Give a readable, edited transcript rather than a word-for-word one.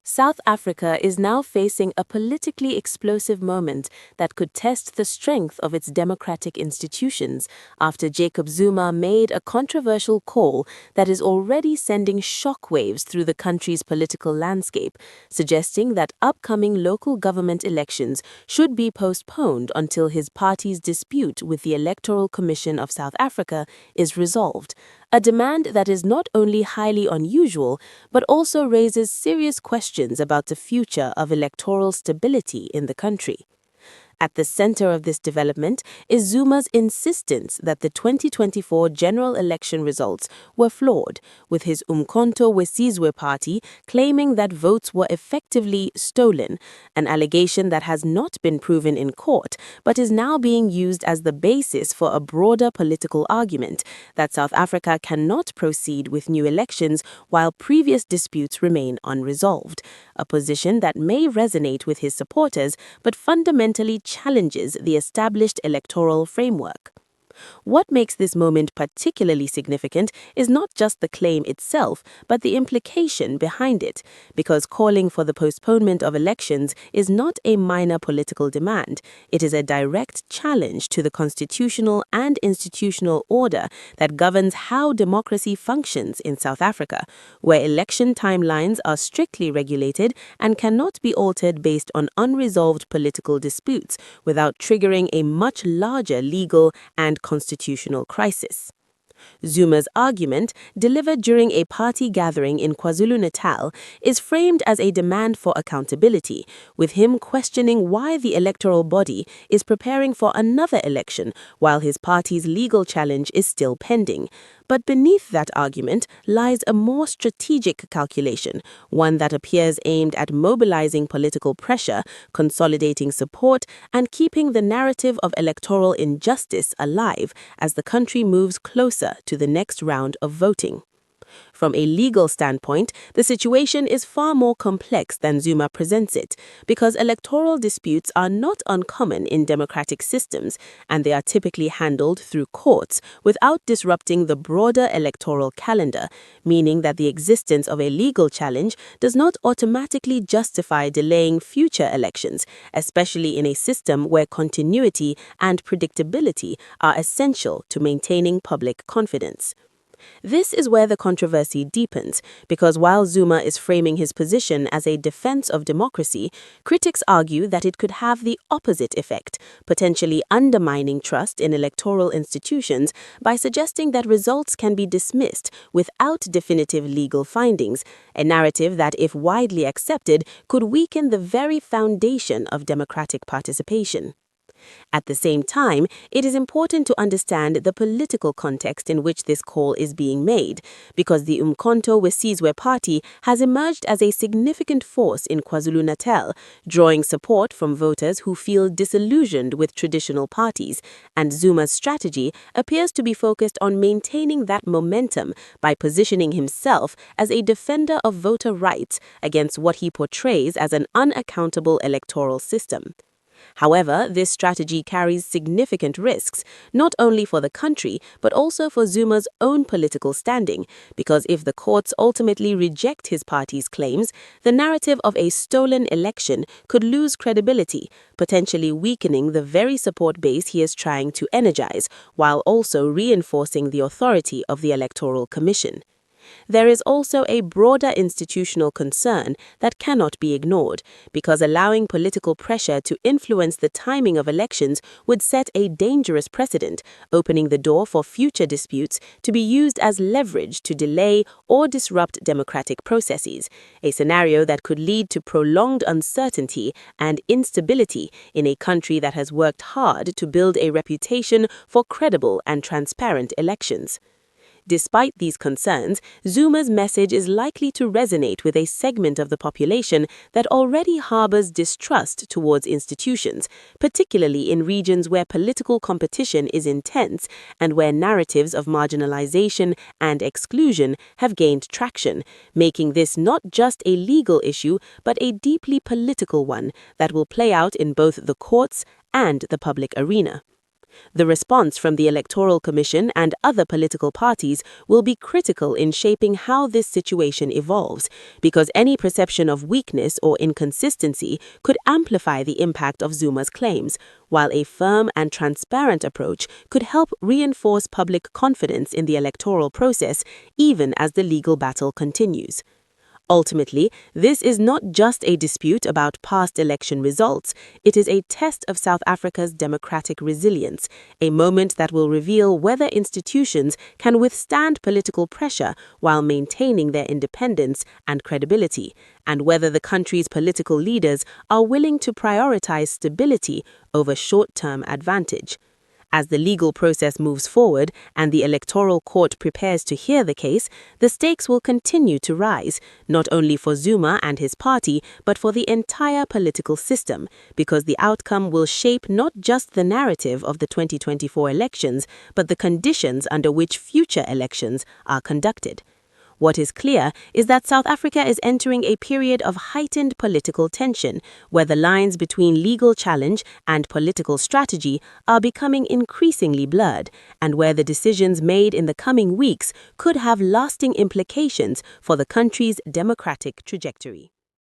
South Africa is now facing a politically explosive moment that could test the strength of its democratic institutions after Jacob Zuma made a controversial call that is already sending shockwaves through the country's political landscape, suggesting that upcoming local government elections should be postponed until his party's dispute with the Electoral Commission of South Africa is resolved. A demand that is not only highly unusual, but also raises serious questions about the future of electoral stability in the country. At the center of this development is Zuma's insistence that the 2024 general election results were flawed, with his Umkhonto weSizwe party claiming that votes were effectively stolen, an allegation that has not been proven in court but is now being used as the basis for a broader political argument that South Africa cannot proceed with new elections while previous disputes remain unresolved, a position that may resonate with his supporters but fundamentally challenges the established electoral framework. What makes this moment particularly significant is not just the claim itself, but the implication behind it, because calling for the postponement of elections is not a minor political demand. It is a direct challenge to the constitutional and institutional order that governs how democracy functions in South Africa, where election timelines are strictly regulated and cannot be altered based on unresolved political disputes without triggering a much larger legal and constitutional crisis. Zuma's argument, delivered during a party gathering in KwaZulu-Natal, is framed as a demand for accountability, with him questioning why the electoral body is preparing for another election while his party's legal challenge is still pending. But beneath that argument lies a more strategic calculation, one that appears aimed at mobilizing political pressure, consolidating support, and keeping the narrative of electoral injustice alive as the country moves closer to the next round of voting. From a legal standpoint, the situation is far more complex than Zuma presents it, because electoral disputes are not uncommon in democratic systems, and they are typically handled through courts without disrupting the broader electoral calendar, meaning that the existence of a legal challenge does not automatically justify delaying future elections, especially in a system where continuity and predictability are essential to maintaining public confidence. This is where the controversy deepens, because while Zuma is framing his position as a defense of democracy, critics argue that it could have the opposite effect, potentially undermining trust in electoral institutions by suggesting that results can be dismissed without definitive legal findings, a narrative that, if widely accepted, could weaken the very foundation of democratic participation. At the same time, it is important to understand the political context in which this call is being made, because the Umkhonto weSizwe party has emerged as a significant force in KwaZulu-Natal, drawing support from voters who feel disillusioned with traditional parties, and Zuma's strategy appears to be focused on maintaining that momentum by positioning himself as a defender of voter rights against what he portrays as an unaccountable electoral system. However, this strategy carries significant risks, not only for the country, but also for Zuma's own political standing, because if the courts ultimately reject his party's claims, the narrative of a stolen election could lose credibility, potentially weakening the very support base he is trying to energize, while also reinforcing the authority of the Electoral Commission. There is also a broader institutional concern that cannot be ignored, because allowing political pressure to influence the timing of elections would set a dangerous precedent, opening the door for future disputes to be used as leverage to delay or disrupt democratic processes, a scenario that could lead to prolonged uncertainty and instability in a country that has worked hard to build a reputation for credible and transparent elections. Despite these concerns, Zuma's message is likely to resonate with a segment of the population that already harbors distrust towards institutions, particularly in regions where political competition is intense and where narratives of marginalization and exclusion have gained traction, making this not just a legal issue but a deeply political one that will play out in both the courts and the public arena. The response from the Electoral Commission and other political parties will be critical in shaping how this situation evolves, because any perception of weakness or inconsistency could amplify the impact of Zuma's claims, while a firm and transparent approach could help reinforce public confidence in the electoral process even as the legal battle continues. Ultimately, this is not just a dispute about past election results, it is a test of South Africa's democratic resilience, a moment that will reveal whether institutions can withstand political pressure while maintaining their independence and credibility, and whether the country's political leaders are willing to prioritize stability over short-term advantage. As the legal process moves forward and the electoral court prepares to hear the case, the stakes will continue to rise, not only for Zuma and his party, but for the entire political system, because the outcome will shape not just the narrative of the 2024 elections, but the conditions under which future elections are conducted. What is clear is that South Africa is entering a period of heightened political tension, where the lines between legal challenge and political strategy are becoming increasingly blurred, and where the decisions made in the coming weeks could have lasting implications for the country's democratic trajectory.